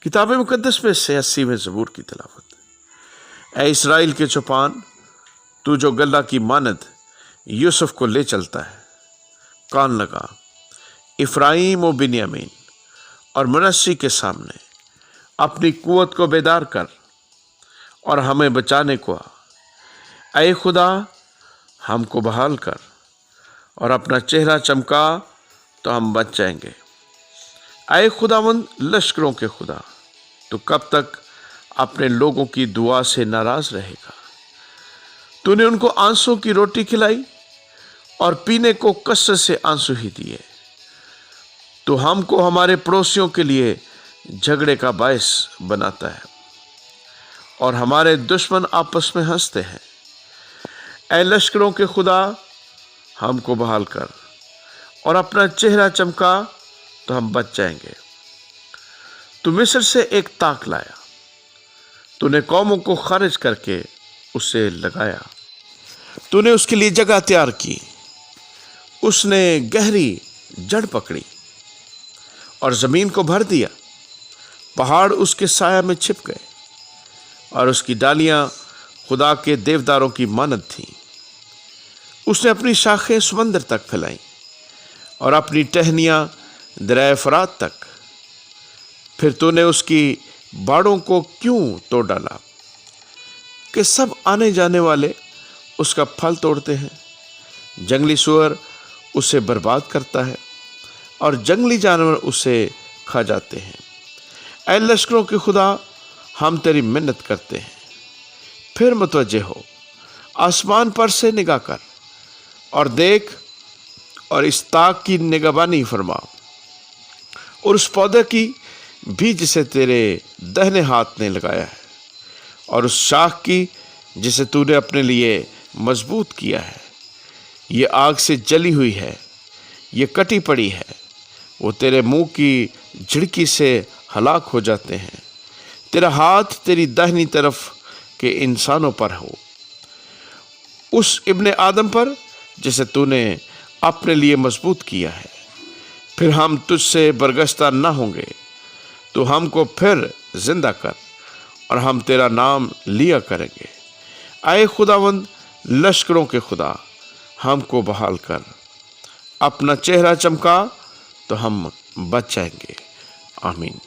کتاب مقدس میں 86ویں زبور کی تلاوت۔ اے اسرائیل کے چوپان، تو جو گلہ کی مانند یوسف کو لے چلتا ہے، کان لگا افرایم و بنیامین اور منسی کے سامنے اپنی قوت کو بیدار کر اور ہمیں بچانے کو آ۔ اے خدا، ہم کو بحال کر اور اپنا چہرہ چمکا تو ہم بچ جائیں گے۔ اے خداوند لشکروں کے خدا، تو کب تک اپنے لوگوں کی دعا سے ناراض رہے گا؟ تو نے ان کو آنسوں کی روٹی کھلائی اور پینے کو کثرت سے آنسو ہی دیے۔ تو ہم کو ہمارے پڑوسیوں کے لیے جھگڑے کا باعث بناتا ہے اور ہمارے دشمن آپس میں ہنستے ہیں۔ اے لشکروں کے خدا، ہم کو بحال کر اور اپنا چہرہ چمکا تو ہم بچ جائیں گے۔ تو مصر سے ایک تاک لایا، تو نے قوموں کو خارج کر کے اسے لگایا۔ تو نے اس کے لیے جگہ تیار کی، اس نے گہری جڑ پکڑی اور زمین کو بھر دیا۔ پہاڑ اس کے سایہ میں چھپ گئے اور اس کی ڈالیاں خدا کے دیوداروں کی مانند تھیں۔ اس نے اپنی شاخیں سمندر تک پھیلائیں اور اپنی ٹہنیاں دریائے فرات تک۔ پھر تو نے اس کی باڑوں کو کیوں توڑ ڈالا کہ سب آنے جانے والے اس کا پھل توڑتے ہیں؟ جنگلی سور اسے برباد کرتا ہے اور جنگلی جانور اسے کھا جاتے ہیں۔ اے لشکروں کے خدا، ہم تیری منت کرتے ہیں، پھر متوجہ ہو، آسمان پر سے نگاہ کر اور دیکھ اور اس تاک کی نگہبانی فرما اور اس پودے کی بھی جسے تیرے دہنے ہاتھ نے لگایا ہے، اور اس شاخ کی جسے تو نے اپنے لیے مضبوط کیا ہے۔ یہ آگ سے جلی ہوئی ہے، یہ کٹی پڑی ہے، وہ تیرے منہ کی جھڑکی سے ہلاک ہو جاتے ہیں۔ تیرا ہاتھ تیری داہنی طرف کے انسانوں پر ہو، اس ابن آدم پر جسے تو نے اپنے لیے مضبوط کیا ہے۔ پھر ہم تجھ سے برگشتہ نہ ہوں گے، تو ہم کو پھر زندہ کر اور ہم تیرا نام لیا کریں گے۔ اے خداوند لشکروں کے خدا، ہم کو بحال کر، اپنا چہرہ چمکا تو ہم بچ جائیں گے۔ آمین۔